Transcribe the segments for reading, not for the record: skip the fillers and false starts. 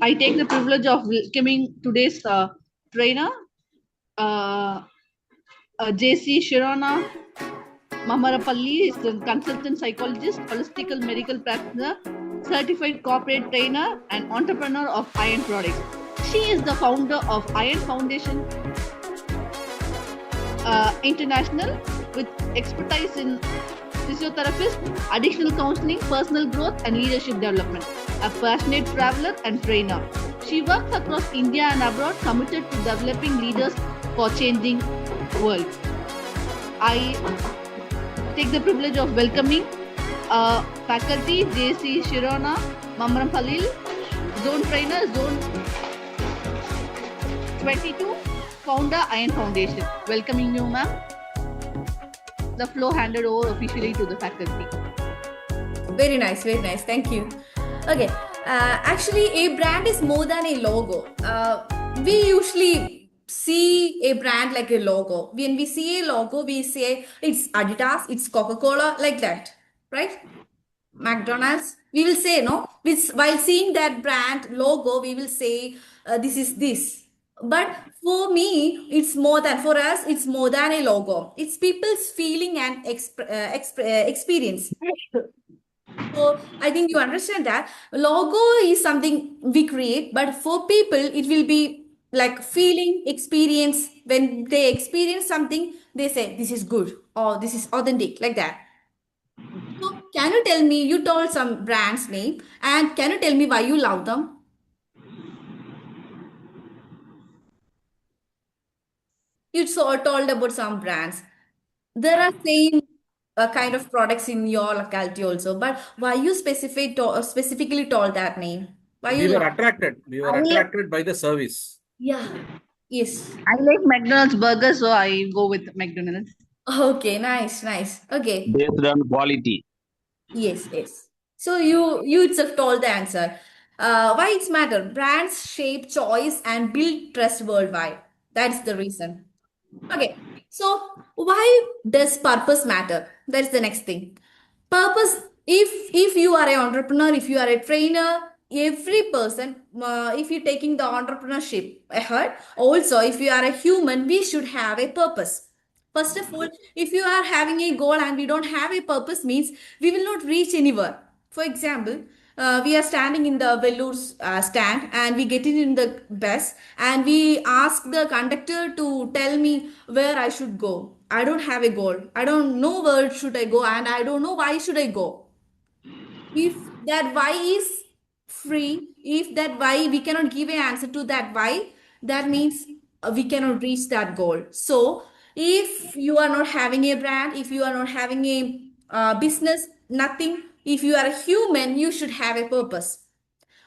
I take the privilege of welcoming today's trainer, JC Shirona Mamarapalli is a consultant psychologist, holistic medical practitioner, certified corporate trainer, and entrepreneur of iron products. She is the founder of Iron Foundation International with expertise in physiotherapist, additional counseling, personal growth, and leadership development. A passionate traveler and trainer. She works across India and abroad, committed to developing leaders for changing world. I take the privilege of welcoming faculty JC Shirona Mamarampalli, zone trainer, zone 22, founder Iron Foundation. Welcoming you, ma'am. The floor handed over officially to the faculty. Very nice, very nice. Thank you. Okay, actually, a brand is more than a logo. We usually see a brand like a logo. When we see a logo, we say it's Adidas, it's Coca-Cola, like that, right? McDonald's, we will say, no? While seeing that brand logo, we will say this is this. But for me, for us, it's more than a logo. It's people's feeling and experience. So I think you understand that logo is something we create, but for people, it will be like feeling, experience. When they experience something, they say this is good or this is authentic, like that. So can you tell me, you told some brands name, and can you tell me why you love them? You told about some brands. There are same kind of products in your locality also, but why you specifically told that name? Why We you were love? attracted. We were attracted by the service. Yeah. Yes. I like McDonald's burger, so I go with McDonald's. Okay, nice, nice. Okay. Based on quality. Yes, yes. So you itself told the answer. Why it's matter? Brands shape choice and build trust worldwide. That's the reason. Okay. So why does purpose matter? That's the next thing. Purpose. If you are an entrepreneur, if you are a trainer, every person, if you're taking the entrepreneurship ahead, also if you are a human, we should have a purpose. First of all, if you are having a goal and we don't have a purpose, means we will not reach anywhere. For example, we are standing in the Velour stand and we get in the bus and we ask the conductor to tell me where I should go. I don't have a goal. I don't know where should I go and I don't know why should I go. If that why is free, if that why we cannot give an answer to that why, that means we cannot reach that goal. So if you are not having a brand, if you are not having a business, nothing, if you are a human, you should have a purpose.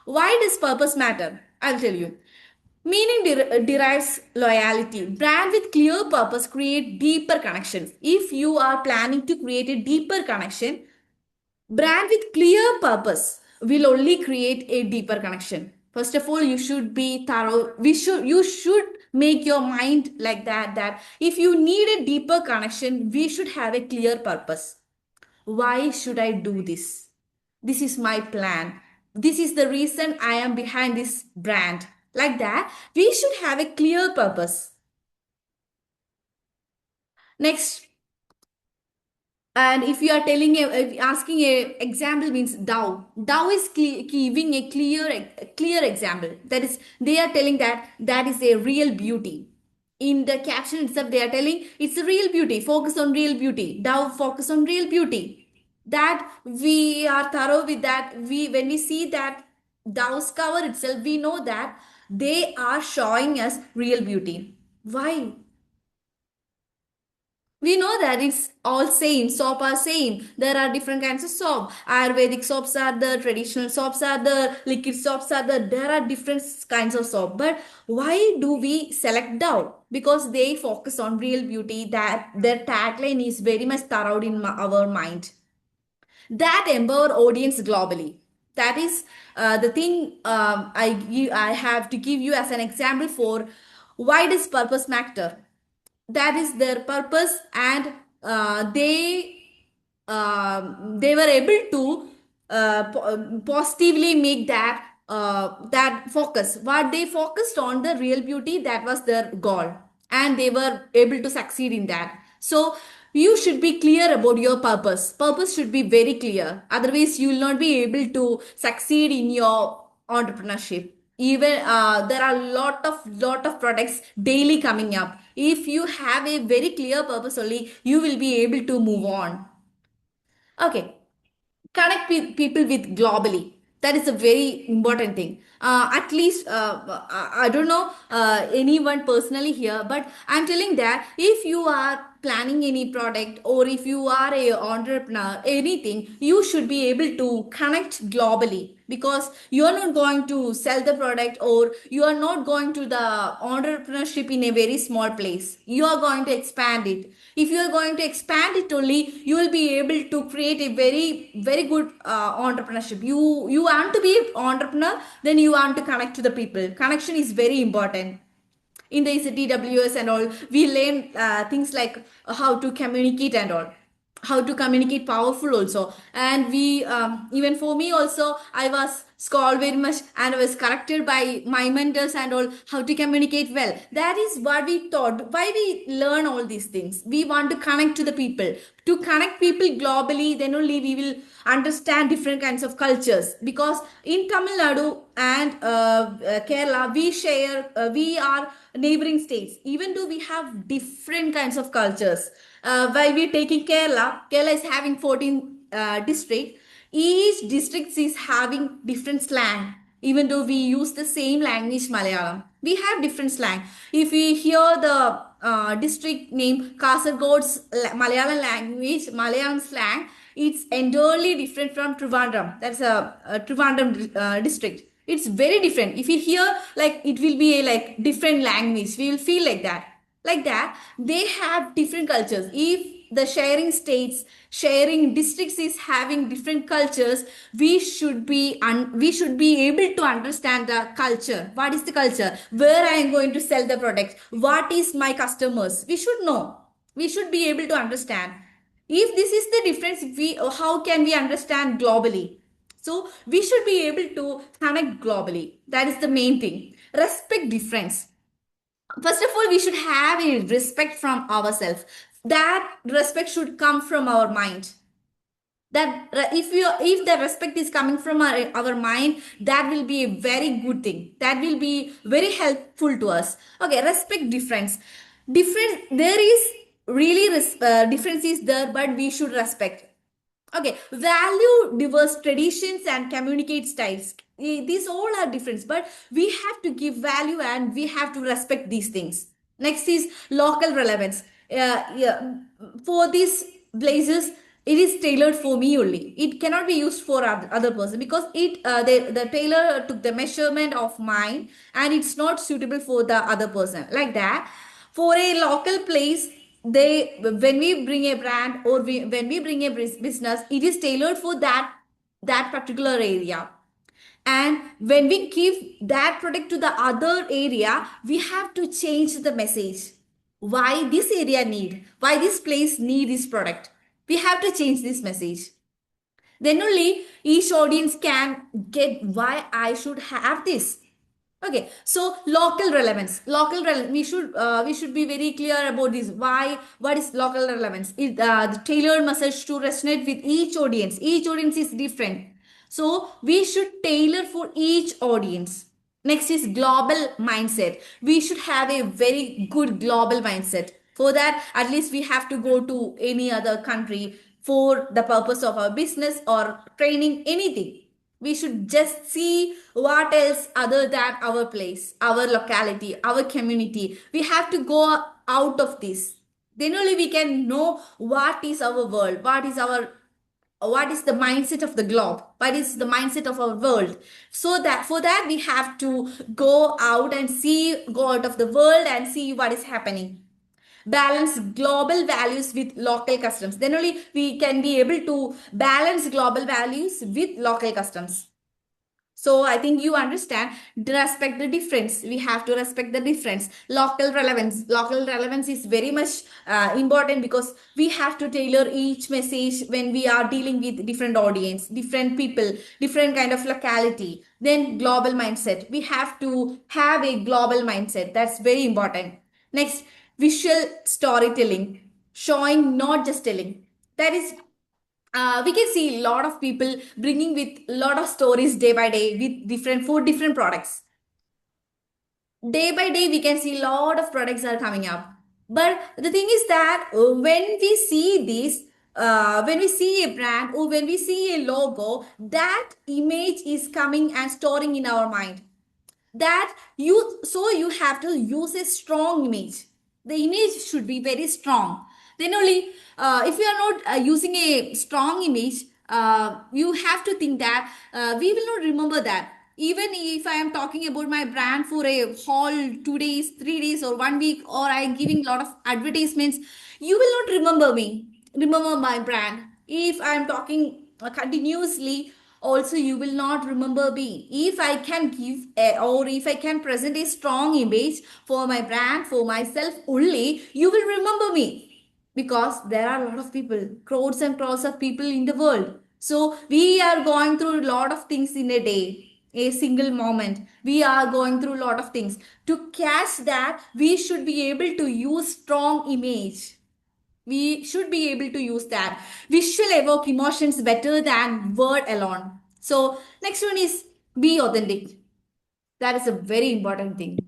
Why does purpose matter? I'll tell you. Meaning derives loyalty. Brand with clear purpose create deeper connections. If you are planning to create a deeper connection, brand with clear purpose will only create a deeper connection. First of all, you should be thorough. You should make your mind like that if you need a deeper connection, we should have a clear purpose. Why should I do this? This is my plan. This is the reason I am behind this brand. Like that, we should have a clear purpose. Next. And if you are asking a example means Dow. Dow is giving a clear example. That is, they are telling that is a real beauty. In the caption itself, they are telling it's a real beauty. Focus on real beauty. Dow focus on real beauty. That we are thorough with that. When we see that Dow's cover itself, we know that they are showing us real beauty. Why? We know that it's all same, soap are same. There are different kinds of soap. Ayurvedic soaps are there, traditional soaps are there, liquid soaps are there. There are different kinds of soap. But why do we select Dove? Because they focus on real beauty, that their tagline is very much thorough in our mind. That empower audience globally. That is the thing I have to give you as an example for why does purpose matter. That is their purpose, and they were able to positively make that that focus. What they focused on, the real beauty, that was their goal, and they were able to succeed in that. So you should be clear about your purpose. Purpose should be very clear. Otherwise, you will not be able to succeed in your entrepreneurship. Even there are lot of products daily coming up. If you have a very clear purpose only, you will be able to move on. Okay, connect people with globally. That is a very important thing. At least I don't know anyone personally here, but I'm telling that if you are planning any product, or if you are a entrepreneur, anything, you should be able to connect globally, because you are not going to sell the product, or you are not going to the entrepreneurship in a very small place. You are going to expand it. If you are going to expand it only, you will be able to create a very good entrepreneurship. You want to be an entrepreneur, then you want to connect to the people. Connection is very important. In the TWS and all, we learn things like how to communicate and all, how to communicate powerful also. And we even for me also, I was scolded very much, and I was corrected by my mentors and all, how to communicate well. That is what we taught. Why we learn all these things? We want to connect to the people. To connect people globally, then only we will understand different kinds of cultures. Because in Tamil Nadu and Kerala, we are neighboring states. Even though we have different kinds of cultures, while we're taking Kerala is having 14 districts. Each district is having different slang. Even though we use the same language, Malayalam, we have different slang. If we hear the district name Kasargode's Malayalam language, Malayalam slang, it's entirely different from Trivandrum. That's a Trivandrum district. It's very different. If you hear, like, it will be a like different language, we will feel like that. Like that, they have different cultures. If the sharing districts is having different cultures, we should be able to understand the culture. What is the culture? Where I am going to sell the product? What is my customers? We should know. We should be able to understand. If this is the difference, how can we understand globally? So we should be able to connect globally. That is the main thing. Respect difference. First of all, we should have a respect from ourselves. That respect should come from our mind. That if the respect is coming from our mind, that will be a very good thing. That will be very helpful to us. Okay, respect difference. There is really difference is there, but we should respect. Okay, value diverse traditions and communicate styles. These all are different, but we have to give value and we have to respect these things. Next is local relevance. Yeah, for these blazers, it is tailored for me only. It cannot be used for other person, because the tailor took the measurement of mine, and it's not suitable for the other person. Like that, for a local place, when we bring a brand, or when we bring a business, it is tailored for that particular area. And when we give that product to the other area, we have to change the message. Why this area why this place need this product? We have to change this message. Then only each audience can get why I should have this. Okay, so local relevance. We should be very clear about this. What is local relevance? The tailored message to resonate with each audience. Each audience is different, so we should tailor for each audience. Next is global mindset. We should have a very good global mindset. For that, at least we have to go to any other country for the purpose of our business or training, anything. We should just see what else other than our place, our locality, our community. We have to go out of this. Then only we can know what is our world, what is the mindset of the globe, what is the mindset of our world. So that for that we have to go out of the world and see what is happening. Balance global values with local customs. Then only we can be able to balance global values with local customs. So I think you understand, respect the difference. We have to respect the difference. Local relevance. Local relevance is very much important because we have to tailor each message when we are dealing with different audience, different people, different kind of locality. Then global mindset. We have to have a global mindset. That's very important. Next, visual storytelling. Showing, not just telling. That is we can see a lot of people bringing with a lot of stories day by day with different for different products. Day by day we can see a lot of products are coming up, but the thing is that when we see this, when we see a brand or when we see a logo, that image is coming and storing in our mind. That you, so you have to use a strong image. The image should be very strong. Then only if you are not using a strong image, you have to think that we will not remember that. Even if I am talking about my brand for a whole 2 days, 3 days, or 1 week, or I am giving a lot of advertisements, you will not remember me, remember my brand. If I am talking continuously, also you will not remember me. If I can give or if I can present a strong image for my brand, for myself only, you will remember me, because there are a lot of people, crores and crores of people in the world. So we are going through a lot of things in a day, a single moment. We are going through a lot of things. To catch that, we should be able to use strong image. We should be able to use that. Visual evoke emotions better than word alone. So next one is be authentic. That is a very important thing.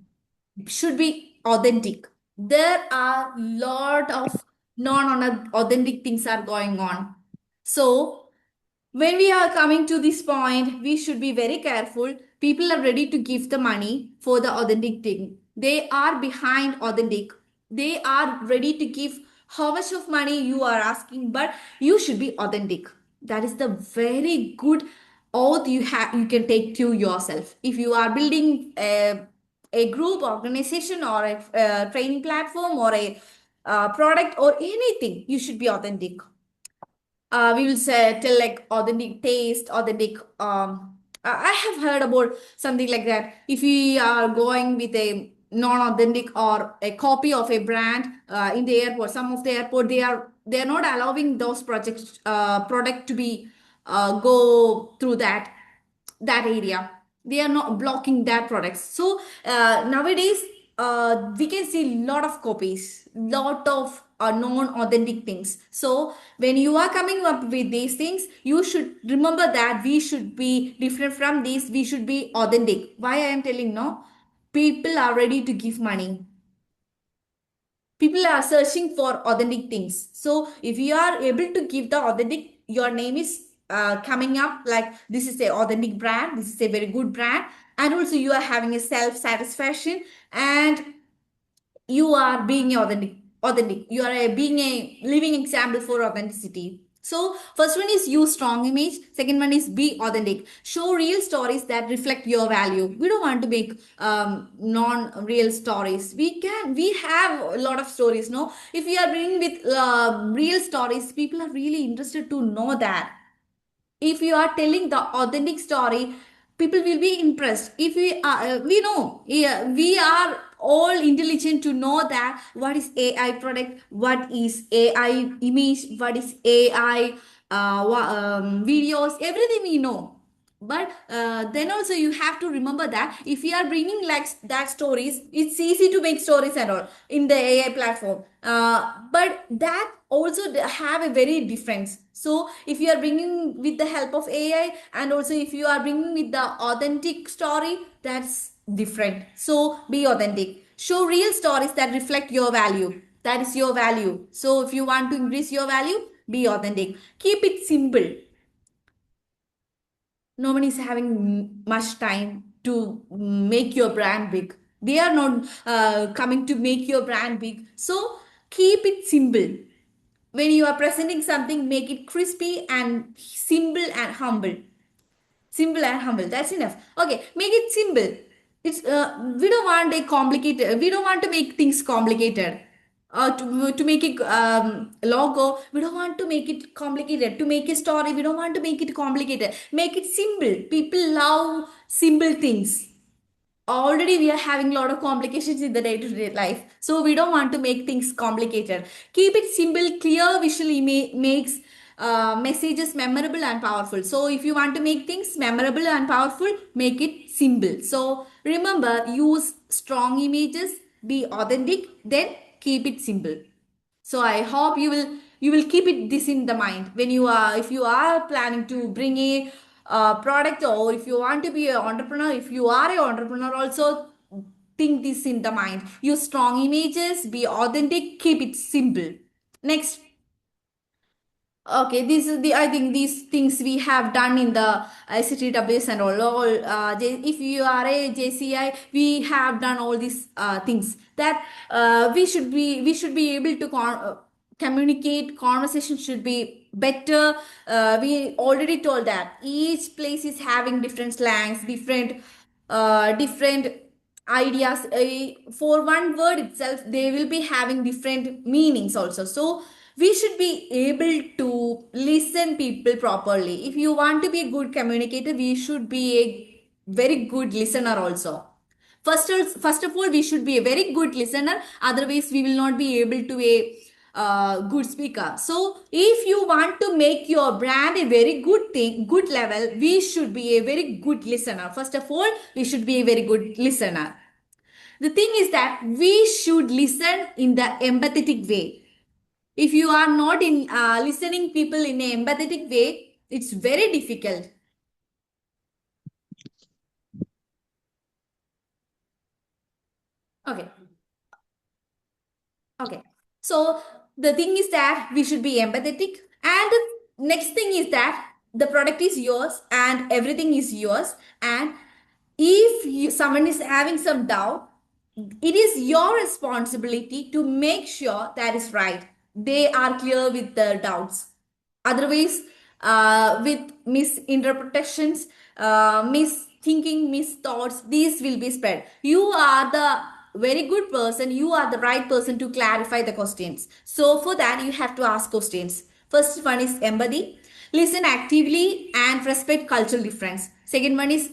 Should be authentic. There are lot of non-authentic things are going on. So when we are coming to this point, we should be very careful. People are ready to give the money for the authentic thing. They are behind authentic. They are ready to give how much of money you are asking, but you should be authentic. That is the very good oath you can take to yourself. If you are building a group, organization, or a training platform, or a product, or anything, you should be authentic. We will say tell like authentic taste, authentic I have heard about something like that. If we are going with a non-authentic or a copy of a brand in the airport, some of the airport, they are not allowing those projects product to be go through that area. They are not blocking that products. So nowadays we can see lot of copies, lot of non-authentic things. So when you are coming up with these things, you should remember that we should be different from this. We should be authentic. Why I am telling no? People are ready to give money. People are searching for authentic things. So if you are able to give the authentic, your name is coming up like this is a authentic brand, this is a very good brand, and also you are having a self satisfaction, and you are being authentic. You are being a living example for authenticity. So first one is use strong image. Second one is be authentic. Show real stories that reflect your value. We don't want to make non-real stories. We have a lot of stories. No, if we are bringing with real stories, people are really interested to know that. If you are telling the authentic story, people will be impressed. If we know, yeah, we are all intelligent to know that what is AI product, what is AI image, what is AI videos, everything we know. But then also you have to remember that if you are bringing like that stories, it's easy to make stories and all in the AI platform. But that also have a very difference. So if you are bringing with the help of AI, and also if you are bringing with the authentic story, that's different. So be authentic. Show real stories that reflect your value. That is your value. So if you want to increase your value, be authentic. Keep it simple. No one is having much time to make your brand big. They are not coming to make your brand big. So keep it simple. When you are presenting something, make it crispy and simple and humble. Simple and humble. That's enough. Okay, make it simple. It's we don't want a complicated. We don't want to make things complicated. to make a logo, we don't want to make it complicated. To make a story, we don't want to make it complicated. Make it simple. People love simple things. Already we are having a lot of complications in the day-to-day life, so we don't want to make things complicated. Keep it simple. Clear visually makes messages memorable and powerful. So if you want to make things memorable and powerful, make it simple. So remember, use strong images, be authentic, then keep it simple. So I hope you will keep it this in the mind when you are, if you are planning to bring a product, or if you want to be an entrepreneur, if you are an entrepreneur also, think this in the mind. Use strong images, be authentic, keep it simple. Next. Okay, this is the, I think these things we have done in the ICTWS and all. If you are a JCI, we have done all these things that we should be able to communicate. Conversation should be better. We already told that each place is having different slangs, different ideas. For one word itself, they will be having different meanings also. So we should be able to listen people properly. If you want to be a good communicator, we should be a very good listener also. First of all, we should be a very good listener. Otherwise, we will not be able to be a good speaker. So, if you want to make your brand a very good thing, good level, we should be a very good listener. First of all, we should be a very good listener. The thing is that we should listen in the empathetic way. If you are not in listening people in an empathetic way, it's very difficult. Okay. Okay. So the thing is that we should be empathetic. And the next thing is that the product is yours and everything is yours. And if someone is having some doubt, it is your responsibility to make sure that is right. They are clear with the doubts. Otherwise, with misinterpretations, misthinking, misthoughts, these will be spread. You are the very good person, you are the right person to clarify the questions. So for that, you have to ask questions. First one is empathy. Listen actively and respect cultural difference. Second one is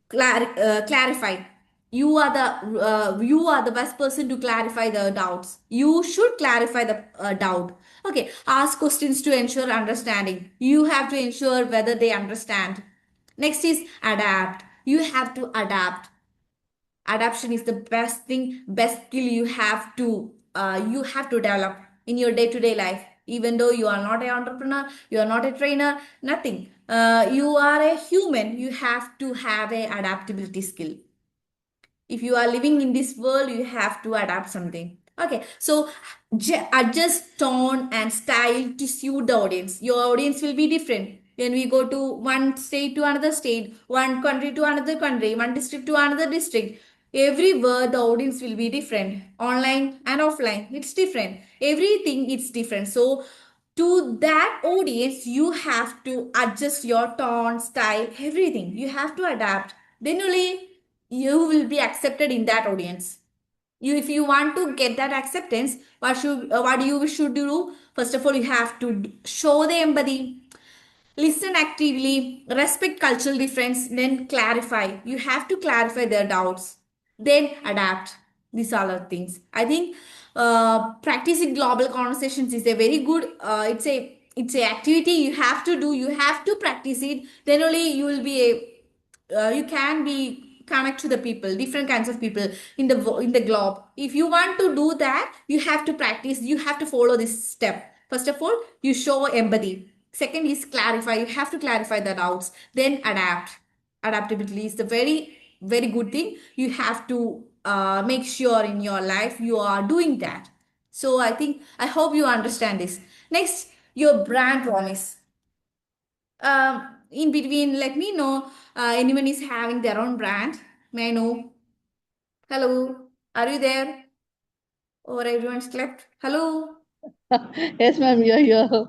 clarify. You are the best person to clarify the doubts. You should clarify the doubt. Okay, ask questions to ensure understanding. You have to ensure whether they understand. Next is adapt. You have to adapt. Adaptation is the best thing, best skill you have to develop in your day-to-day life. Even though you are not an entrepreneur, you are not a trainer, nothing. You are a human. You have to have a adaptability skill. If you are living in this world, you have to adapt something. Okay, so adjust tone and style to suit the audience. Your audience will be different when we go to one state to another state, one country to another country, one district to another district. Every word, the audience will be different. Online and offline, it's different. Everything is different. So to that audience, you have to adjust your tone, style, everything. You have to adapt. Then only you will be accepted in that audience. If you want to get that acceptance, what you should do? First of all, you have to show the empathy, listen actively, respect cultural difference, then clarify. You have to clarify their doubts, then adapt. These are the things. I think practicing global conversations is a very good. It's a activity you have to do. You have to practice it. Then only you will be you can be connect to the people, different kinds of people in the globe. If you want to do that, you have to practice. You have to follow this step. First of all, you show empathy. Second is clarify. You have to clarify the doubts. Then adapt. Adaptability is the very, very good thing. You have to make sure in your life you are doing that. So I hope you understand this. Next, your brand promise. In between, let me know anyone is having their own brand. May I know? Hello, are you there? Or everyone's slept? Hello? Yes, ma'am, you're here.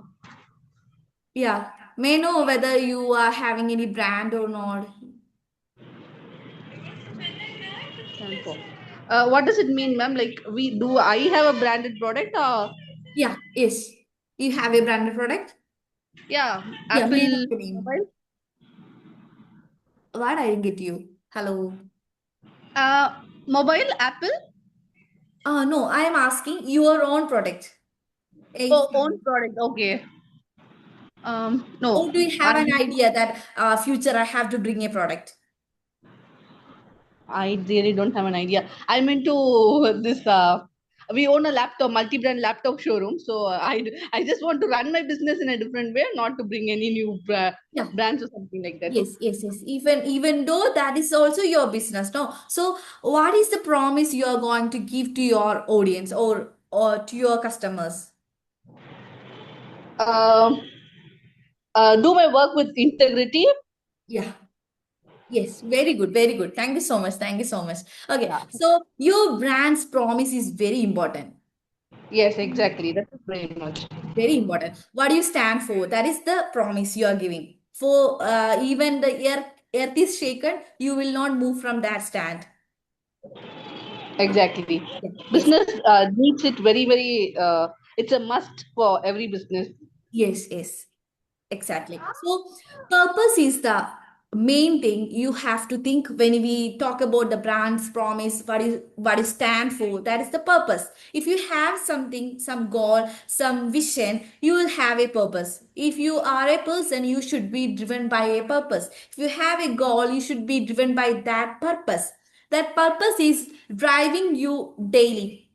Yeah. May I know whether you are having any brand or not? Stand for. What does it mean, ma'am? Like, I have a branded product? Yeah, yes. You have a branded product? Yeah, Yeah, may I know Apple the name? mobile. What? I didn't get you. Hello. Mobile Apple. No, I am asking your own product. If, Oh, own product. Okay. or No. do you have an idea that future I have to bring a product? I really don't have an idea. I'm into this. We own a laptop, multi-brand laptop showroom. So I just want to run my business in a different way, not to bring any new Yeah. brands or something like that. Yes, yes, yes. Even though that is also your business, no. So what is the promise you are going to give to your audience or to your customers? Um, do my work with integrity. Yeah. Yes, very good, very good. Thank you so much. Thank you so much. Okay, Yeah. so your brand's promise is very important. Yes, exactly. That's very much. Very important. What do you stand for? That is the promise you are giving. For even the earth is shaken, you will not move from that stand. Exactly. Yeah. Yes. Business needs it very, very. It's a must for every business. Yes, yes. Exactly. So, purpose is the main thing you have to think when we talk about the brand's promise, what is stand for. That is the purpose. If you have something, some goal, some vision, you will have a purpose. If you are a person, you should be driven by a purpose. If you have a goal, you should be driven by that purpose. That purpose is driving you daily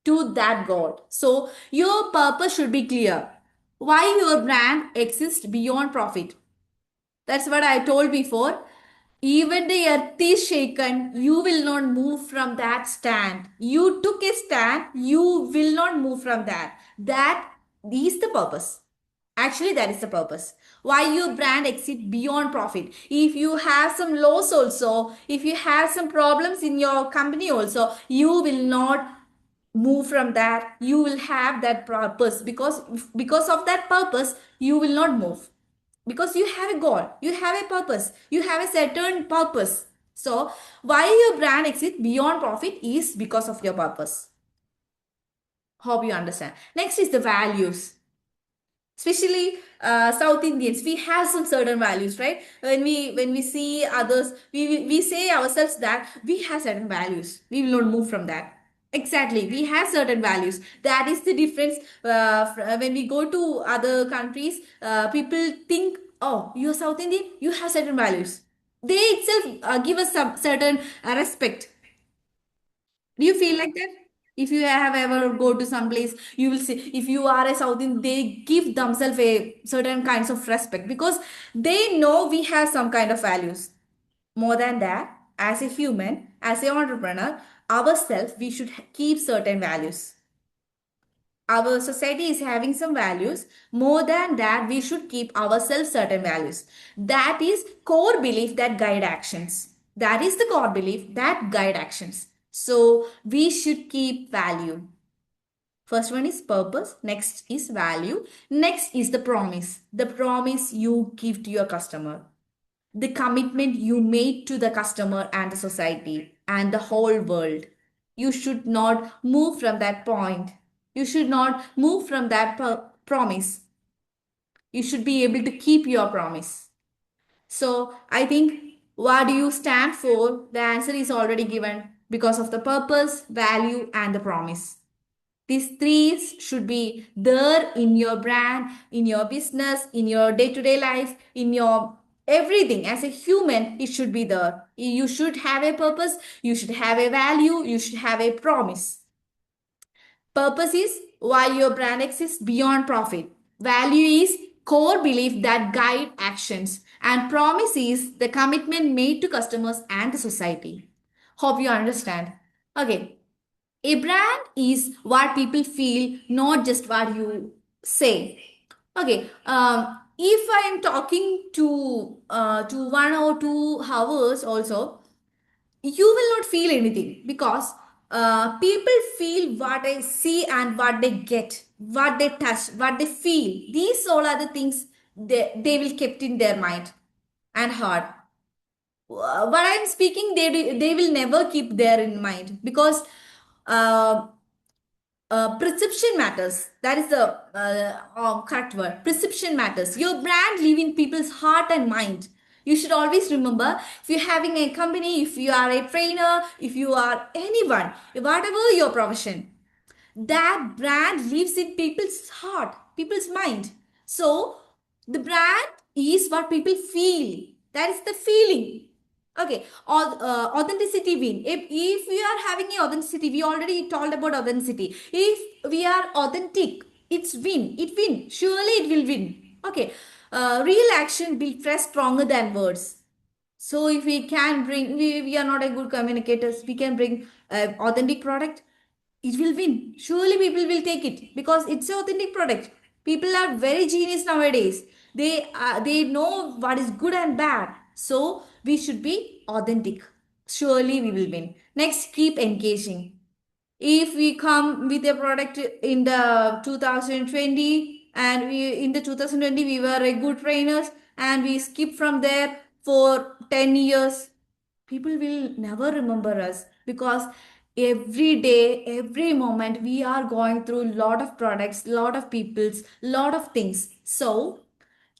to that goal. So your purpose should be clear. Why your brand exists beyond profit. That's what I told before. Even the earth is shaken, you will not move from that stand. You took a stand, you will not move from that. That is the purpose. Actually, that is the purpose. Why your brand exists beyond profit. If you have some loss also, if you have some problems in your company also, you will not move from that. You will have that purpose because of that purpose, you will not move because you have a goal, you have a purpose, you have a certain purpose. So why your brand exists beyond profit is because of your purpose. Hope you understand. Next is the values. Especially South Indians, we have some certain values, right? When we see others, we say ourselves that we have certain values, we will not move from that. Exactly, we have certain values. That is the difference. When we go to other countries, people think, oh, you're South Indian, you have certain values. They itself give us some certain respect. Do you feel like that? If you have ever go to some place, you will see if you are a South Indian, they give themselves a certain kinds of respect because they know we have some kind of values. More than that, as a human, as an entrepreneur, ourselves, we should keep certain values. Our society is having some values. More than that, we should keep ourselves certain values. That is core belief that guide actions. That is the core belief that guide actions. So we should keep value. First one is purpose, next is value, next is the promise. The promise you give to your customer, the commitment you made to the customer and the society and the whole world. You should not move from that point. You should not move from that promise. You should be able to keep your promise. So I think what do you stand for? The answer is already given because of the purpose, value, and the promise. These three should be there in your brand, in your business, in your day-to-day life, in your everything. As a human, it should be there. You should have a purpose, you should have a value, you should have a promise. Purpose is why your brand exists beyond profit. Value is core belief that guide actions. And promise is the commitment made to customers and the society. Hope you understand. Okay. A brand is what people feel, not just what you say. Okay. If I am talking to 1 or 2 hours also, you will not feel anything because people feel what I see and what they get, what they touch, what they feel. These all are the things they will kept in their mind and heart. what I'm speaking, they will never keep there in mind, because uh, perception matters. That is the correct word. Perception matters. Your brand live in people's heart and mind. You should always remember, if you're having a company, if you are a trainer, if you are anyone, whatever your profession, that brand lives in people's heart, people's mind. So the brand is what people feel. That is the feeling. Okay, authenticity win. If we are having a authenticity, we already told about authenticity. If we are authentic, it's win. It win. Surely it will win. Okay, real action build trust stronger than words. So if we can bring, we are not a good communicators, we can bring authentic product, it will win. Surely people will take it because it's an authentic product. People are very genius nowadays. They know what is good and bad. So we should be authentic. Surely we will win. Next, keep engaging. If we come with a product in the 2020, and we in the 2020 we were a good trainers, and we skip from there for 10 years, people will never remember us, because every day, every moment, we are going through a lot of products, lot of peoples, lot of things. So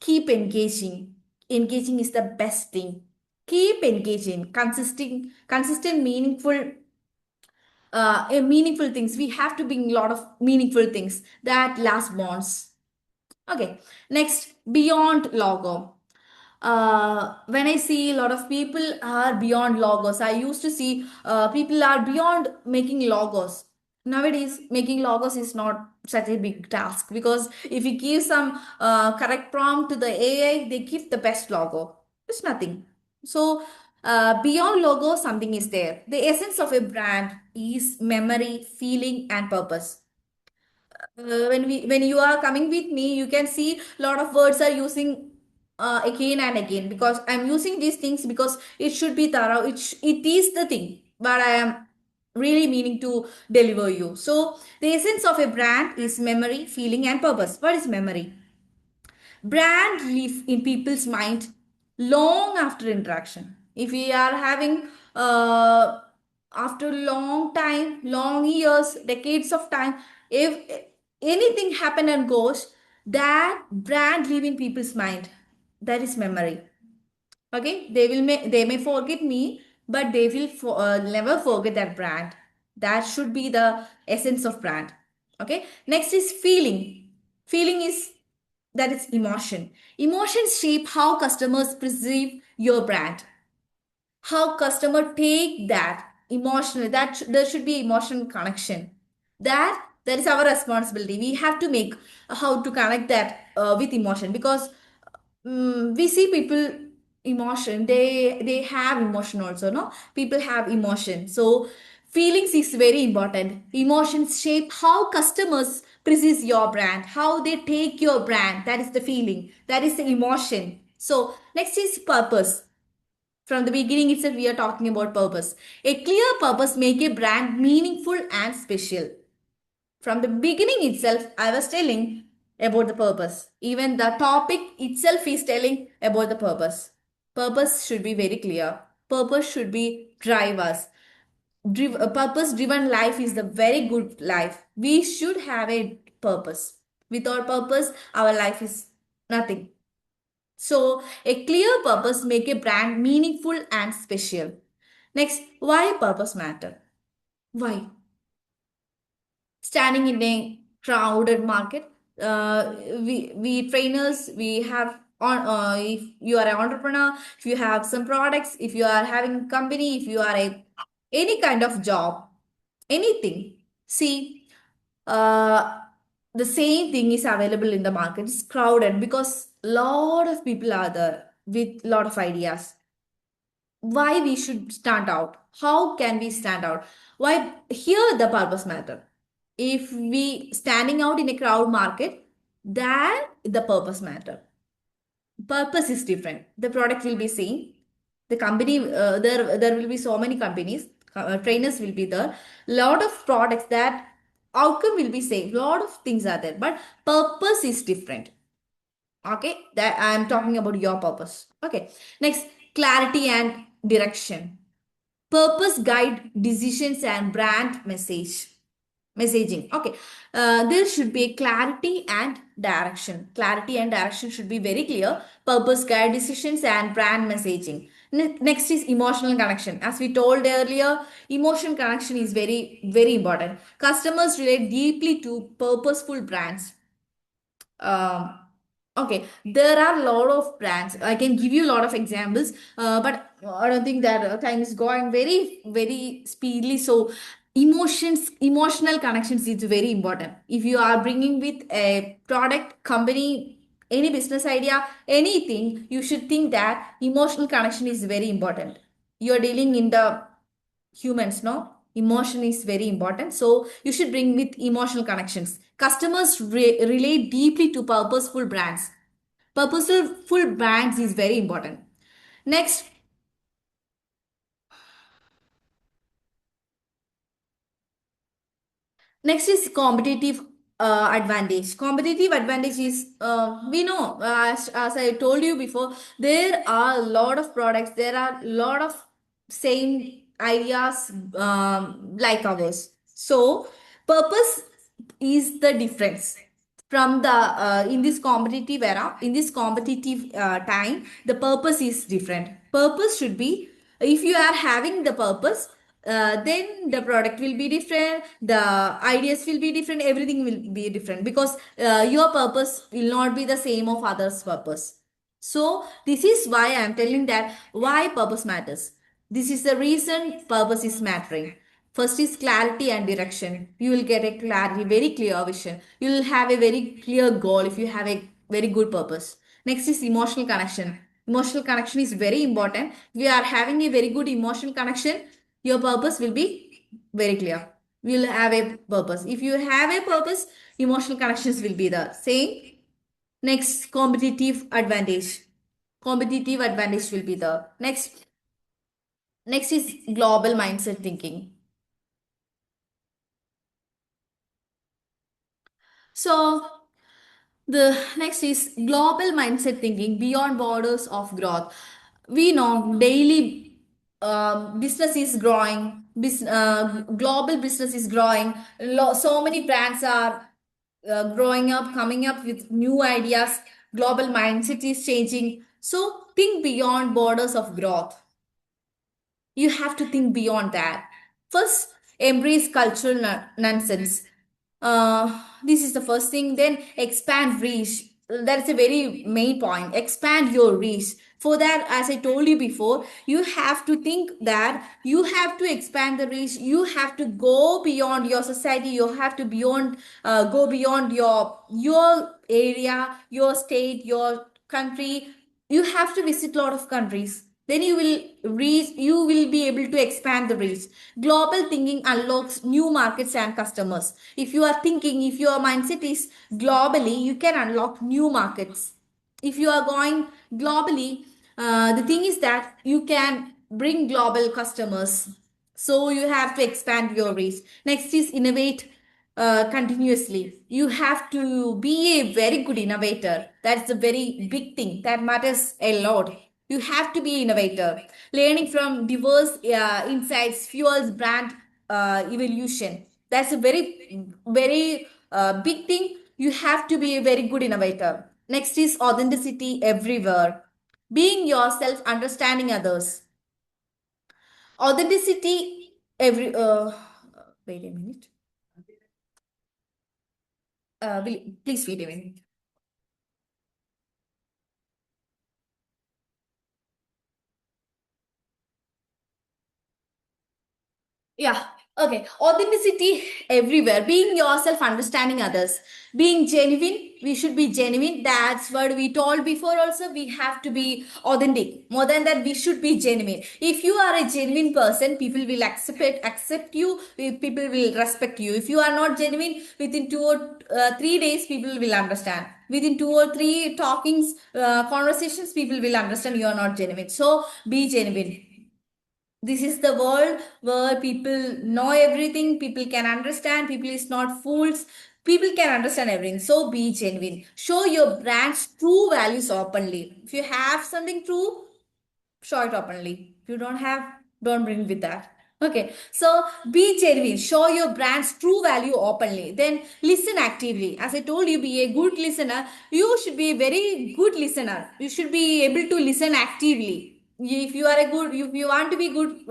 keep engaging. Engaging is the best thing. Keep engaging. Consistent meaningful meaningful things. We have to bring a lot of meaningful things that last bonds. Okay, next, beyond logo. When I see a lot of people are beyond logos, I used to see people are beyond making logos. Nowadays, making logos is not such a big task, because if you give some correct prompt to the AI, they give the best logo. It's nothing. So, beyond logo, something is there. The essence of a brand is memory, feeling, and purpose. When you are coming with me, you can see a lot of words are using again and again, because I'm using these things because it should be thorough. It is the thing, but I am really meaning to deliver you. So the essence of a brand is memory, feeling, and purpose. What is memory? Brand live in people's mind long after interaction. If we are having after long time, long years, decades of time, if anything happen and goes, that brand live in people's mind. That is memory. Okay, they may forget me, but they will never forget that brand. That should be the essence of brand. Okay, next is feeling. Feeling is, that is emotion. Emotions shape how customers perceive your brand, how customer take that emotional, there should be emotional connection. That is our responsibility. We have to make how to connect that with emotion, because we see people emotion, they have emotion also, no, people have emotion. So feelings is very important. Emotions shape how customers perceive your brand, how they take your brand. That is the feeling, that is the emotion. So next is purpose. From the beginning itself, we are talking about purpose. A clear purpose make a brand meaningful and special. From the beginning itself, I was telling about the purpose. Even the topic itself is telling about the purpose. Purpose should be very clear. Purpose should be drive us. A purpose driven life is the very good life. We should have a purpose. Without purpose, our life is nothing. So, a clear purpose make a brand meaningful and special. Next, why purpose matter? Why? Standing in a crowded market, we trainers, we have on, if you are an entrepreneur, if you have some products, if you are having company, if you are a any kind of job, anything, see, uh, the same thing is available in the market. It's crowded because lot of people are there with lot of ideas. Why we should stand out? How can we stand out? Why here the purpose matter? If we standing out in a crowd market, then the purpose matter. Purpose is different. The product will be same. The company, there will be so many companies, trainers will be there. Lot of products, that outcome will be same. Lot of things are there, but purpose is different. Okay, that I am talking about your purpose. Okay, next, clarity and direction. Purpose guide decisions and brand messaging. Okay, there should be clarity and direction. Clarity and direction should be very clear. Purpose guide decisions and brand messaging. Next is emotional connection. As we told earlier, emotion connection is very, very important. Customers relate deeply to purposeful brands. um, okay, there are a lot of brands. I can give you a lot of examples, but I don't think that time is going very, very speedily. So, emotional connections is very important. If you are bringing with a product, company, any business idea, anything, you should think that emotional connection is very important. You are dealing in the humans, no? Emotion is very important. So you should bring with emotional connections. Customers relate deeply to purposeful brands. Purposeful brands is very important. Next, next is competitive advantage. Competitive advantage is, we know, as I told you before, there are a lot of products, there are a lot of same ideas like ours. So, purpose is the difference from the in this competitive era, in this competitive time, the purpose is different. Purpose should be, if you are having the purpose, then the product will be different, the ideas will be different, everything will be different, because your purpose will not be the same of others purpose. So this is why I am telling that why purpose matters. This is the reason purpose is mattering. First is clarity and direction. You will get a clarity, very clear vision. You will have a very clear goal if you have a very good purpose. Next is emotional connection. Emotional connection is very important. If you are having a very good emotional connection, your purpose will be very clear. You will have a purpose. If you have a purpose, emotional connections will be the same. Next, competitive advantage. Competitive advantage will be the next. Next is global mindset thinking. So the next is global mindset thinking beyond borders of growth. We know daily business is growing, global business is growing. So many brands are growing up, coming up with new ideas. Global mindset is changing. So think beyond borders of growth. You have to think beyond that. First, embrace cultural nonsense. This is the first thing. Then expand reach. That's a very main point. Expand your reach. For that, as I told you before, you have to think that you have to expand the reach. You have to go beyond your society. You have to go beyond your area, your state, your country. You have to visit a lot of countries. Then you will be able to expand the reach. Global thinking unlocks new markets and customers. If you are thinking, if your mindset is globally, you can unlock new markets. If you are going globally, the thing is that you can bring global customers. So you have to expand your reach. Next is innovate continuously. You have to be a very good innovator. That's a very big thing that matters a lot. You have to be innovator. Learning from diverse insights fuels brand evolution. That's a very, very big thing. You have to be a very good innovator. Next is authenticity everywhere. Being yourself, understanding others. Authenticity every. Wait a minute. Please wait a minute. Yeah. Okay. Authenticity everywhere. Being yourself, understanding others. Being genuine. We should be genuine. That's what we told before also. We have to be authentic. More than that, we should be genuine. If you are a genuine person, people will accept you. People will respect you. If you are not genuine, within 2 or 3 days, people will understand. Within 2 or 3 talkings, conversations, people will understand you are not genuine. So be genuine. This is the world where people know everything, people can understand, people is not fools, people can understand everything. So be genuine. Show your brand's true values openly. If you have something true, show it openly. If you don't have, don't bring with that. Okay, so be genuine, show your brand's true value openly, then listen actively. As I told you, be a good listener. You should be a very good listener. You should be able to listen actively. If you are a good, if you want to be good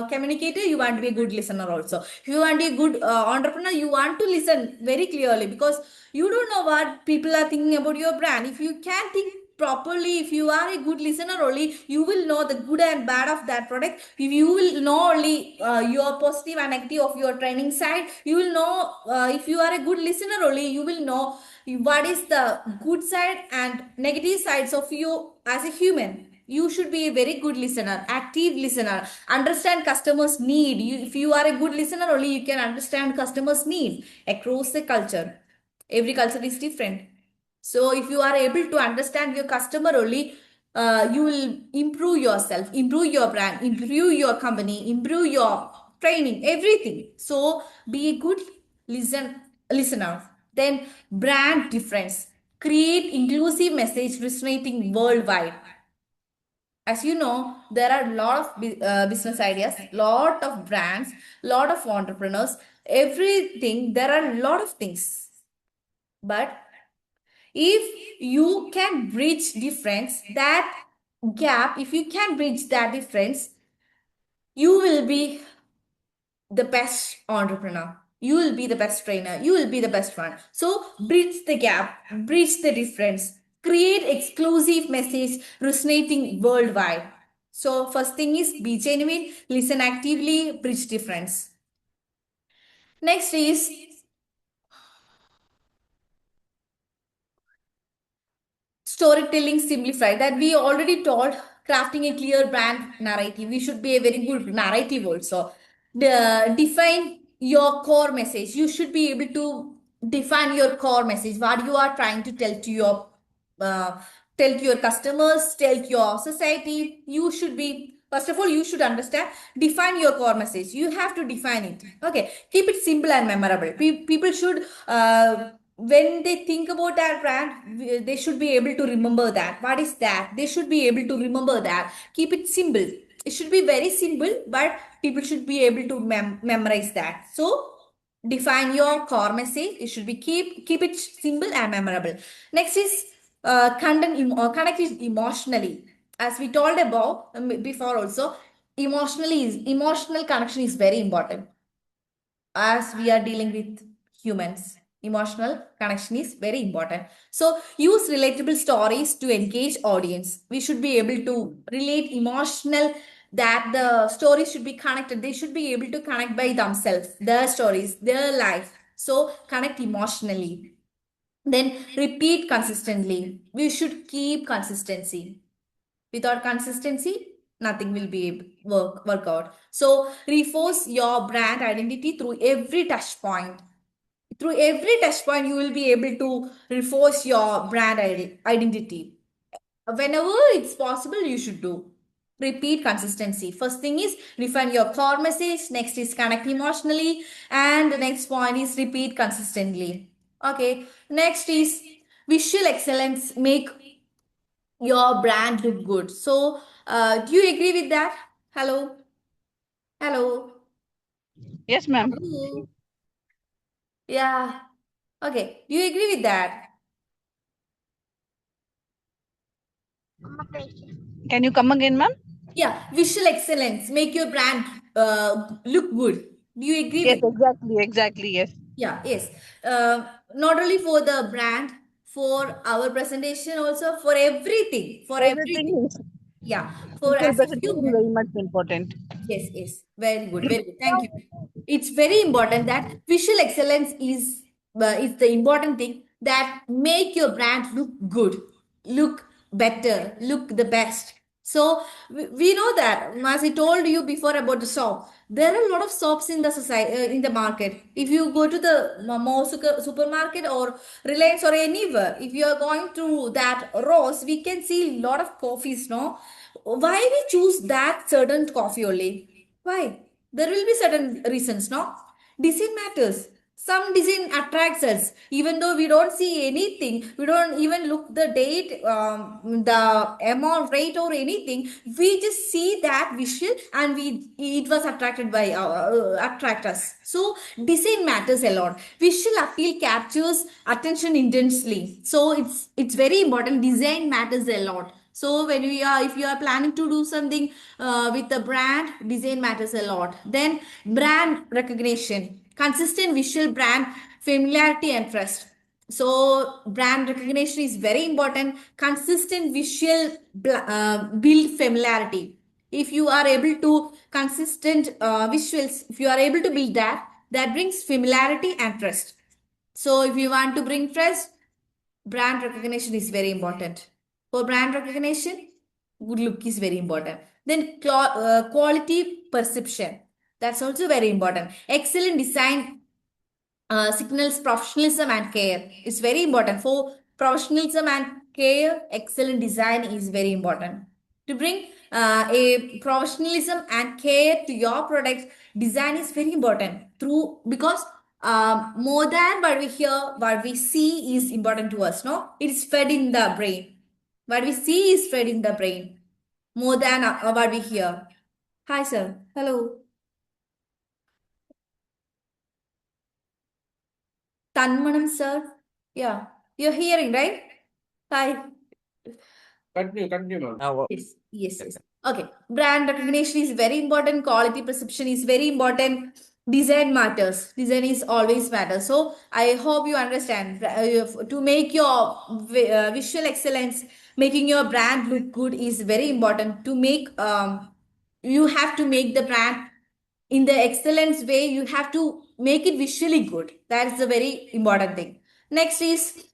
communicator, you want to be a good listener also. If you want to be a good entrepreneur, you want to listen very clearly, because you don't know what people are thinking about your brand. If you can think properly, if you are a good listener only, you will know the good and bad of that product. If you will know only your positive and negative of your training side, you will know, if you are a good listener only, you will know what is the good side and negative sides of you as a human. You should be a very good listener, active listener, understand customers need. If you are a good listener only, you can understand customers need across the culture. Every culture is different. So if you are able to understand your customer only, you will improve yourself, improve your brand, improve your company, improve your training, everything. So be a good listener. Then brand difference. Create inclusive message resonating worldwide. As you know, there are a lot of business ideas, lot of brands, lot of entrepreneurs, everything. There are a lot of things. But if you can bridge difference, that gap, if you can bridge that difference, you will be the best entrepreneur. You will be the best trainer. You will be the best one. So bridge the gap, bridge the difference, create exclusive message resonating worldwide. So first thing is be genuine, listen actively, bridge difference. Next is storytelling simplified, that we already told. Crafting a clear brand narrative, we should be a very good narrative also. Define your core message. You should be able to define your core message, what you are trying to uh, tell to your customers, tell to your society. You should be, first of all, you should understand, define your core message. You have to define it. Okay, keep it simple and memorable. People should, when they think about that brand, they should be able to remember that. What is that? They should be able to remember that. Keep it simple. It should be very simple, but people should be able to memorize that. So define your core message. It should be keep it simple and memorable. Next is connect it emotionally. As we told about before also, emotional connection is very important. As we are dealing with humans, emotional connection is very important. So use relatable stories to engage audience. We should be able to relate emotional, that the stories should be connected. They should be able to connect by themselves, their stories, their life. So connect emotionally. Then repeat consistently. We should keep consistency. Without consistency, nothing will be work out. So reinforce your brand identity through every touch point. Through every touch point, you will be able to reinforce your brand identity. Whenever it's possible, you should do. Repeat consistency. First thing is refine your core message. Next is connect emotionally. And the next point is repeat consistently. Okay. Next is visual excellence. Make your brand look good. So, do you agree with that? Hello? Hello? Yes, ma'am. Hello? Yeah. Okay. Do you agree with that? Can you come again, ma'am? Yeah. Visual excellence. Make your brand look good. Do you agree Yes, with? exactly, yes. Yeah, yes. Not only for the brand, for our presentation also, for everything, for everything. Everything is Yeah, for visual as a presentation human. very much important. Yes, yes. Very good, very good. Thank you. It's very important that visual excellence is the important thing that make your brand look good, look better, look the best. So we know that, as I told you before about the shop, there are a lot of shops in the society, in the market. If you go to the more supermarket or Reliance or anywhere, if you are going through that rows, we can see a lot of coffees. No, why we choose that certain coffee only? Why? There will be certain reasons. No, design matters. some design attracts us, even though we don't see anything, we don't even look the date, the amount, rate, or anything. We just see that visual, and it was attracted by attract us. So design matters a lot. Visual appeal captures attention intensely. So it's very important. Design matters a lot. So when if you are planning to do something with the brand, design matters a lot. Then brand recognition, consistent visual brand familiarity and trust. So brand recognition is very important. Consistent visual build familiarity. If you are able to consistent visuals, if you are able to build that, that brings familiarity and trust. So if you want to bring trust, brand recognition is very important. For brand recognition, good look is very important. Then quality perception. That's also very important. Excellent design signals professionalism and care. It's very important. For professionalism and care, excellent design is very important. To bring a professionalism and care to your product, design is very important. Because more than what we hear, what we see is important to us. No, it is fed in the brain. What we see is fed in the brain more than what we hear. Hi, sir. Hello. Tanmanam, sir. Yeah, you're hearing, right? Hi. Continue, ma'am. Yes. Okay. Brand recognition is very important. Quality perception is very important. Design matters. Design is always matters. So I hope you understand. To make your visual excellence, making your brand look good is very important. To make you have to make the brand in the excellence way. You have to make it visually good. That is the very important thing. Next is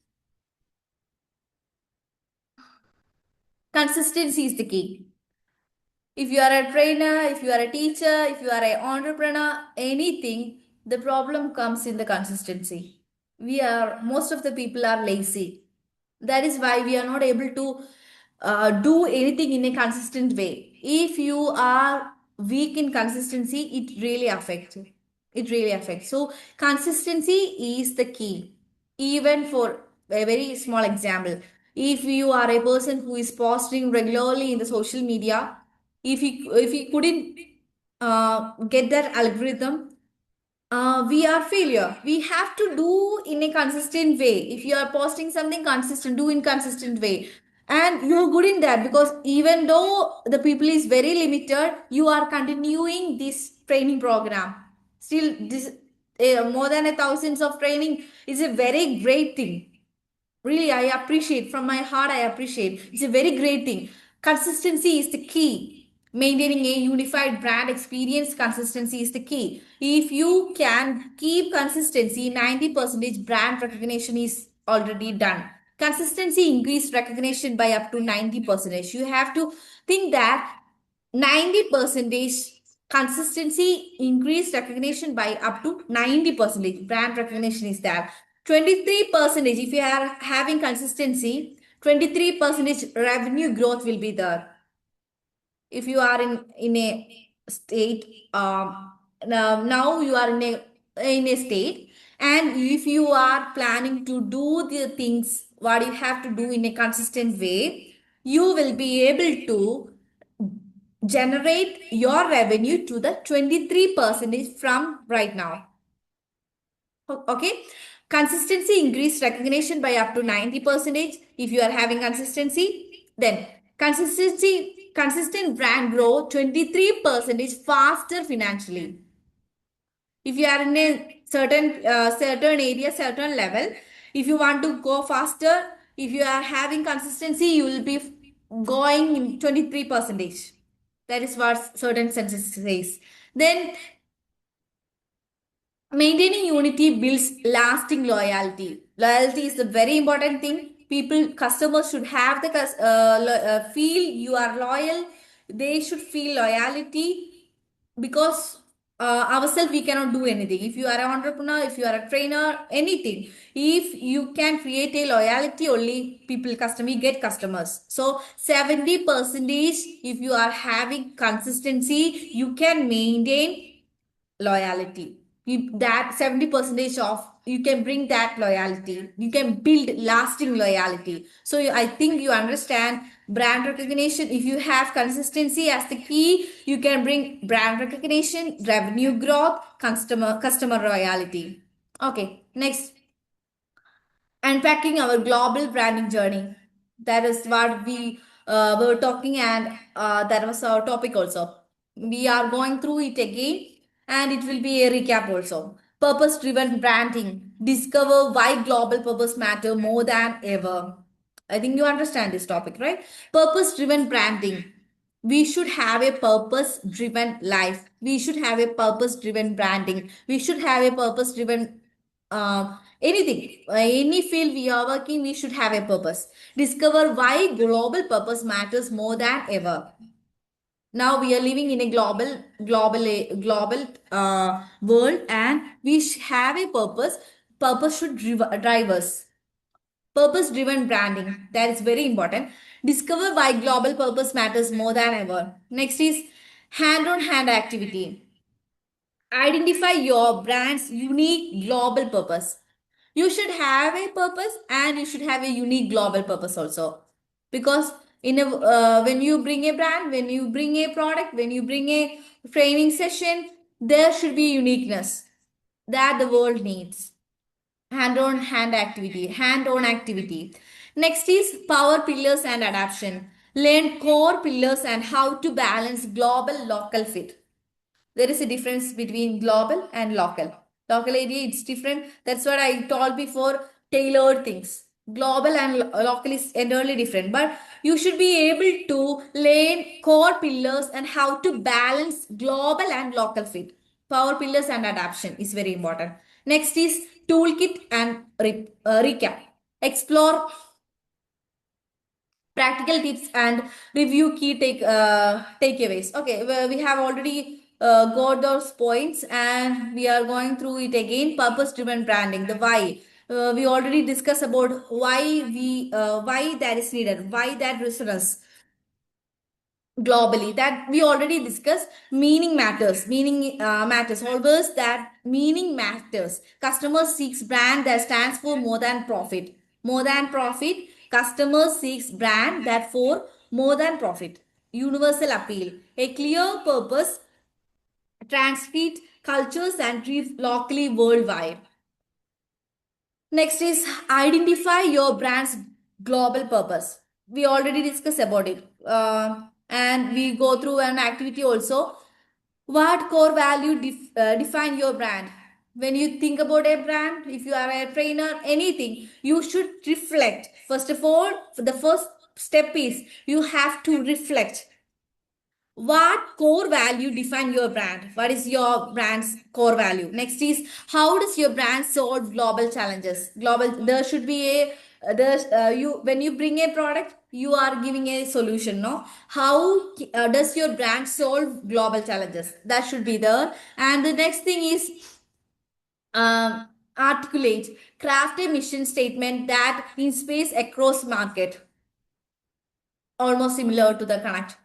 consistency is the key. If you are a trainer, if you are a teacher, if you are an entrepreneur, anything, the problem comes in the consistency. Most of the people are lazy. That is why we are not able to do anything in a consistent way. If you are weak in consistency, it really affects. It really affects. So consistency is the key. Even for a very small example, if you are a person who is posting regularly in the social media, if he couldn't get that algorithm, we are failure. We have to do in a consistent way. If you are posting something consistent, do in consistent way, and you're good in that, because even though the people is very limited, you are continuing this training program. Still, this more than 1,000 of training is a very great thing. Really, I appreciate from my heart. I appreciate. It's a very great thing. Consistency is the key. Maintaining a unified brand experience, consistency is the key. If you can keep consistency, 90% brand recognition is already done. Consistency increased recognition by up to 90%. You have to think that 90% consistency increased recognition by up to 90%. Brand recognition is there. 23%, if you are having consistency, 23% revenue growth will be there. If you are in a state, now you are in a state, and if you are planning to do the things what you have to do in a consistent way, you will be able to generate your revenue to the 23% from right now. Okay. Consistency increased recognition by up to 90%. If you are having consistency, then consistent brand grow 23% faster financially. If you are in a certain area, certain level, if you want to go faster, if you are having consistency, you will be going in 23%. That is what certain census says. Then maintaining unity builds lasting loyalty. Loyalty is a very important thing. Customers should have the feel you are loyal. They should feel loyalty, because ourselves we cannot do anything. If you are an entrepreneur, if you are a trainer, anything, if you can create a loyalty, only get customers. So 70%, if you are having consistency, you can maintain loyalty. that 70% of you can bring that loyalty. You can build lasting loyalty. So I think you understand brand recognition. If you have consistency as the key, you can bring brand recognition, revenue growth, customer loyalty. Okay, next, unpacking our global branding journey. That is what we were talking, and that was our topic also. We are going through it again, and it will be a recap also. Purpose driven branding. Discover why global purpose matter more than ever. I think you understand this topic, right? Purpose driven branding. We should have a purpose driven life. We should have a purpose driven branding. We should have a purpose driven anything, any field we are working, we should have a purpose. Discover why global purpose matters more than ever. Now we are living in a global world, and we have a purpose. Purpose should drive us. Purpose driven branding, that is very important. Discover why global purpose matters more than ever. Next is hand on hand activity. Identify your brand's unique global purpose. You should have a purpose, and you should have a unique global purpose also. Because when you bring a brand, when you bring a product, when you bring a training session, there should be uniqueness that the world needs. Hand on hand activity, hand on activity. Next is power pillars and adaptation. Learn core pillars and how to balance global local fit. There is a difference between global and local. Local area, it's different. That's what I told before, tailored things. Global and local is entirely different. But you should be able to learn core pillars and how to balance global and local fit. Power pillars and adaptation is very important. Next is toolkit and recap. Explore practical tips and review key takeaways. Okay, well, we have already got those points, and we are going through it again. Purpose driven branding, the why. We already discussed about why that is needed, why that resonance globally, that we already discussed. Meaning matters, matters always, that meaning matters. Customer seeks brand that stands for more than profit. More than profit. Customer seeks brand that for more than profit. Universal appeal. A clear purpose transcend cultures and live locally worldwide. Next is identify your brand's global purpose. We already discussed about it. And we go through an activity also. What core value define your brand? When you think about a brand, if you are a trainer, anything, you should reflect. First of all, the first step is you have to reflect. What core value define your brand? What is your brand's core value? Next is how does your brand solve global challenges? There should be a when you bring a product, you are giving a solution, no? How does your brand solve global challenges? That should be there. And the next thing is articulate, craft a mission statement that inspires across market. Almost similar to the connect.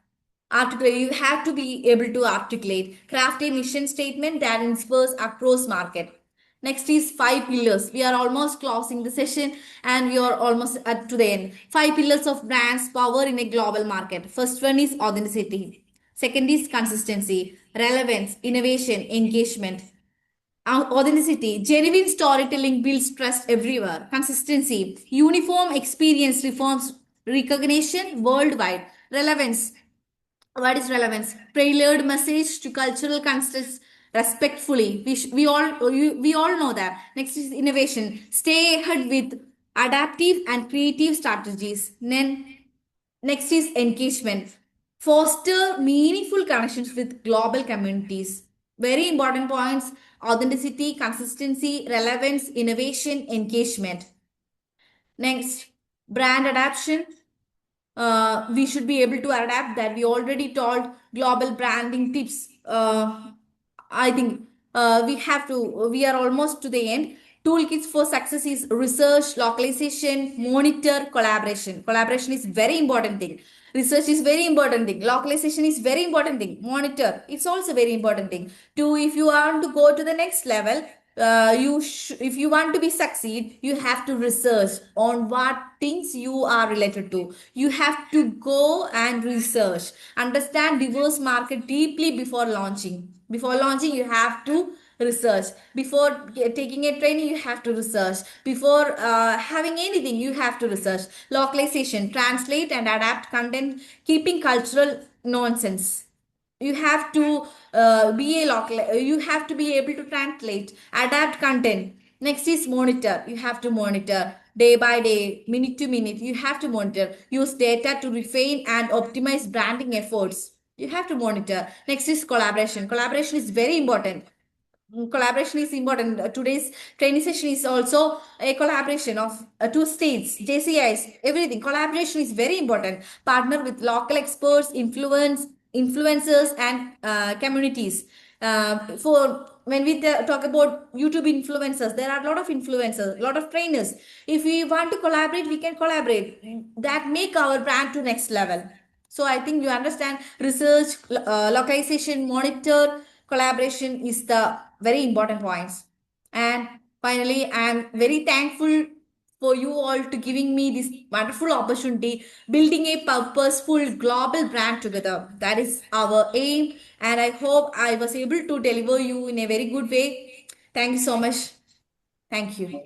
Articulate, you have to be able to articulate, craft a mission statement that inspires across market. Next is 5 pillars. We are almost closing the session, and we are almost to the end. 5 pillars of brands power in a global market. First one is authenticity. Second is consistency, relevance, innovation, engagement. Authenticity, genuine storytelling builds trust everywhere. Consistency, uniform experience reforms recognition worldwide. Relevance, what is relevance? Tailored message to cultural contexts respectfully. We all know that. Next is innovation. Stay ahead with adaptive and creative strategies. Then next is engagement. Foster meaningful connections with global communities. Very important points: authenticity, consistency, relevance, innovation, engagement. Next, brand adaptation. We should be able to adapt that. We already told global branding tips. I think we are almost to the end. Toolkits for success is research, localization, monitor, collaboration. Collaboration is very important thing. Research is very important thing. Localization is very important thing. Monitor, it's also very important thing. To if you want to go to the next level, if you want to be succeed, you have to research on what things you are related to. You have to go and research, understand diverse market deeply before launching. Before launching, you have to research. Before taking a training, you have to research. Before having anything, you have to research. Localization, translate and adapt content, keeping cultural nonsense. You have to be a local, you have to be able to translate, adapt content. Next is monitor. You have to monitor day by day, minute to minute. You have to monitor. Use data to refine and optimize branding efforts. You have to monitor. Next is collaboration. Collaboration is very important. Collaboration is important. Today's training session is also a collaboration of two states, JCIs, everything. Collaboration is very important. Partner with local experts, influencers, and communities. For when we talk about YouTube influencers, there are a lot of influencers, a lot of trainers. If we want to collaborate, we can collaborate. That make our brand to next level. So I think you understand research, localization, monitor, collaboration is the very important points. And finally, I am very thankful for you all to giving me this wonderful opportunity, building a purposeful global brand together. That is our aim, and I hope I was able to deliver you in a very good way. Thank you so much. Thank you.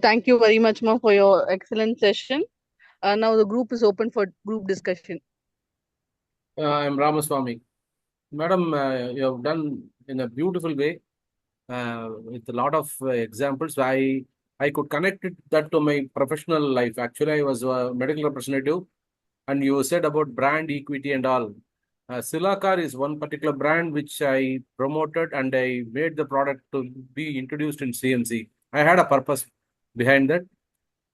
Thank you very much, Ma, for your excellent session. Now the group is open for group discussion. I'm Ramaswamy. Madam, you have done in a beautiful way with a lot of examples. I could connect that to my professional life. Actually, I was a medical representative, and you said about brand equity and all. Silacar is one particular brand which I promoted, and I made the product to be introduced in CMC. I had a purpose behind that,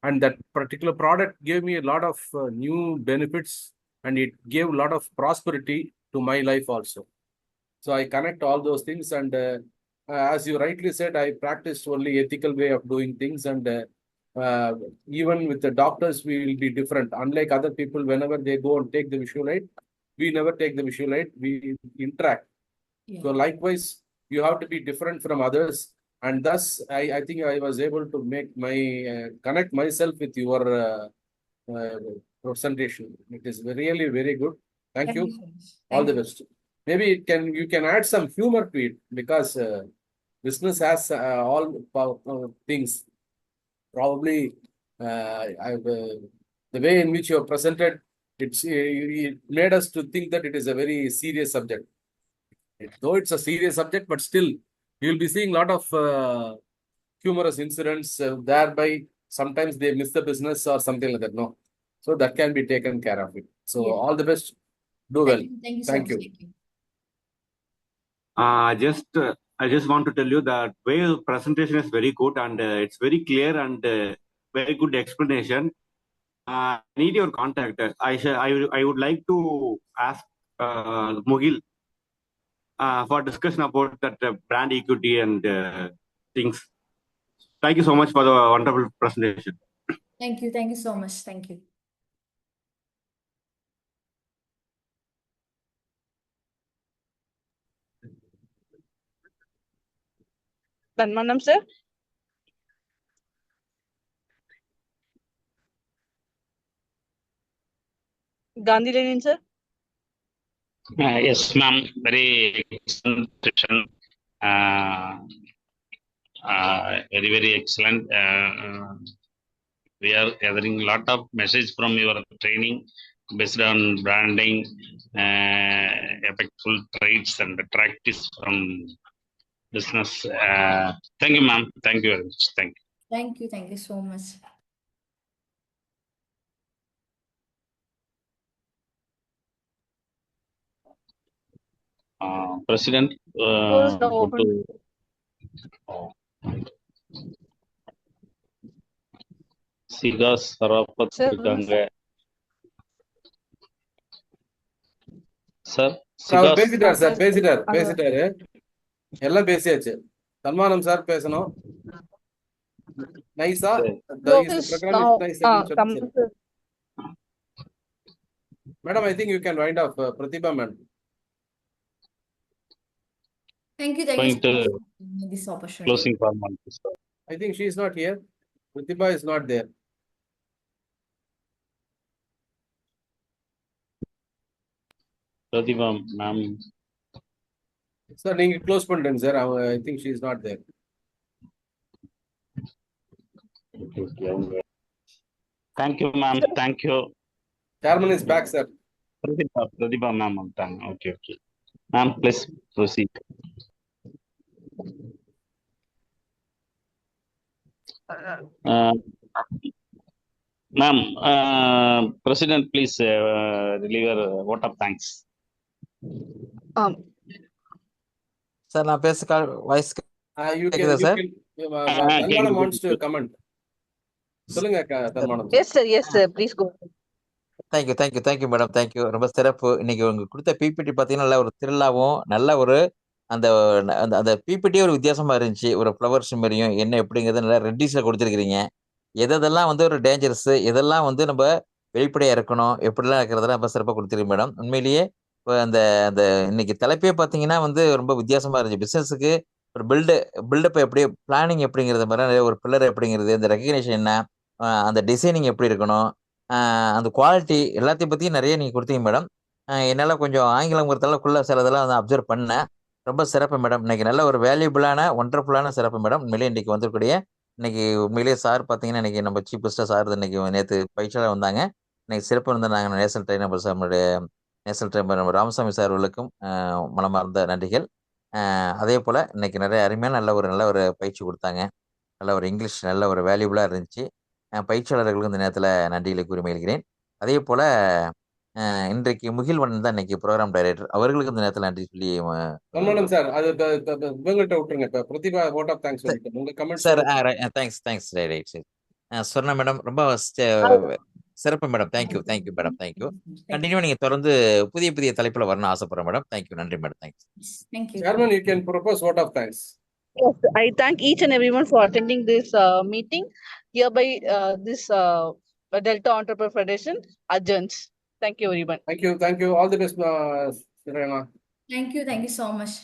and that particular product gave me a lot of new benefits, and it gave a lot of prosperity to my life also. So I connect all those things, and as you rightly said, I practiced only ethical way of doing things, and even with the doctors, we will be different. Unlike other people, whenever they go and take the visual aid, we never take the visual aid, we interact. Yeah. So likewise, you have to be different from others, and thus I think I was able to make my connect myself with your presentation. It is really very good. Thank you. All the best. Maybe you can add some humor to it, because business has all things. Probably the way in which you have presented, it made us to think that it is a very serious subject. Though it's a serious subject, but still you will be seeing a lot of humorous incidents. Thereby, sometimes they miss the business or something like that. No, so that can be taken care of it. So yeah. All the best. Do well. Thank you so much. Thank you. I just want to tell you that way of presentation is very good, and it's very clear and very good explanation. I need your contact. I would like to ask Mugil for discussion about that brand equity and things. Thank you so much for the wonderful presentation. Thank you. Thank you so much. Thank you. Tanmanam sir. Gandhi Lenin sir. Yes, ma'am. Very excellent session. Very excellent. We are gathering a lot of message from your training based on branding, effectful traits and the practice from business. Thank you, ma'am. Thank you very much. Thank you. Thank you. Thank you so much. President, Sigas Sarapat இருக்காங்க sir. பேசிட்டாரு எல்லாம் பேசியாச்சு. சன்மானம் sir பேசணும். நைஸா Madam, I think you can wind up. Pratibha, ma'am. Thank you Going so much to for giving me this opportunity. closing formalities. I think she is not here. Pratibha is not there. Pratibha, ma'am. Sir, நீங்க close பண்ணிடுங்க sir. I think she is not there. Thank you, ma'am. Thank you. Chairman is back, sir. Pratibha, ma'am. Okay. Ma'am, please proceed. Ma'am, President, please deliver vote of thanks. Sir நான் பேச voice You கேக்குதா sir? Dhanmanam wants to comment. சொல்லுங்க Dhanmanam. Yes, sir. Please go. Thank you madam. Thank you. ரொம்ப சிறப்பு. இன்னைக்கு உங்க கொடுத்த PPT பார்த்தீங்கன்னா நல்ல ஒரு த்ரில்லாவும் நல்ல ஒரு அந்த அந்த அந்த பிபிடியே ஒரு வித்தியாசமா இருந்துச்சு. ஒரு ஃப்ளவர்ஸ் மாதிரியும் என்ன எப்படிங்கிறது நல்லா ரெட்டிஸ்ல கொடுத்துருக்கீங்க. எதெல்லாம் வந்து ஒரு டேஞ்சரஸ், எதெல்லாம் வந்து நம்ம வெளிப்படையா இருக்கணும், எப்படிலாம் இருக்கிறதெல்லாம் ரொம்ப சிறப்பாக கொடுத்துருக்கீங்க மேடம். உண்மையிலேயே இப்போ அந்த அந்த இன்னைக்கு தலைப்பே பார்த்தீங்கன்னா வந்து ரொம்ப வித்தியாசமா இருந்துச்சு. பிசினஸுக்கு ஒரு பில்டப் எப்படி பிளானிங் எப்படிங்கிறது மாதிரி நிறைய ஒரு பில்லர் எப்படிங்கிறது, அந்த ரெகக்னேஷன் என்ன, அந்த டிசைனிங் எப்படி இருக்கணும், அந்த குவாலிட்டி எல்லாத்தையும் பற்றியும் நிறைய நீங்கள் கொடுத்தீங்க மேடம். என்னால் கொஞ்சம் ஆங்கிலங்கிறதால சிலதெல்லாம் வந்து அப்சர்வ் பண்ணேன். ரொம்ப சிறப்பு மேடம். இன்னைக்கு நல்ல ஒரு வேல்யூபிளான ஒண்டர்ஃபுல்லான சிறப்பு மேடம். உண்மையிலேயே இன்னைக்கு வந்திருக்கக்கூடிய இன்னைக்கு உண்மையிலேயே சார் பார்த்தீங்கன்னா இன்னைக்கு நம்ம சீஃப் கெஸ்ட்டாக சார் இன்னைக்கு நேற்று பயிற்சியாளர் வந்தாங்க. இன்னைக்கு சிறப்பு வந்து நாங்கள் நேஷனல் ட்ரெயினர் சார் நம்மளுடைய நேஷனல் ட்ரெயினர் நம்ம ராமசாமி சார் அவர்களுக்கும் மனமார்ந்த நன்றிகள். அதே போல் இன்னைக்கு நிறைய அருமையான நல்ல ஒரு பயிற்சி கொடுத்தாங்க. நல்ல ஒரு இங்கிலீஷ் நல்ல ஒரு வேல்யூபிளாக இருந்துச்சு. பயிற்சியாளர்களுக்கு இந்த நேரத்தில் நன்றிகளை கூறி மகிழ்கிறேன். அதே போல் இன்றைக்கு முகில்வன் தான் இன்னைக்கு ப்ரோக்ராம் டைரக்டர், அவர்களுக்கு இந்த நேரத்தில் நன்றி சொல்லி Dhanmanam sir, அது இவங்கள்ட்ட விட்டுருங்க. இப்போ Pratibha vote of thanks சொல்லிட்டு உங்க comments. Sir thanks right sir. சொன்ன மேடம் ரொம்ப சிறப்பு madam. Thank you madam. Thank you. Continue நீங்க தொடர்ந்து புதிய தலைப்புல வரணும்னு ஆசைப்படுறேன் மேடம். தேங்க்யூ. நன்றி madam. Thank you. Chairman, you can propose vote of thanks. Yes, I thank each and everyone for attending this meeting. Hereby, this Delta Entrepreneur Federation adjourns. Thank you, everyone. Thank you. All the best, Sirena. Thank you so much.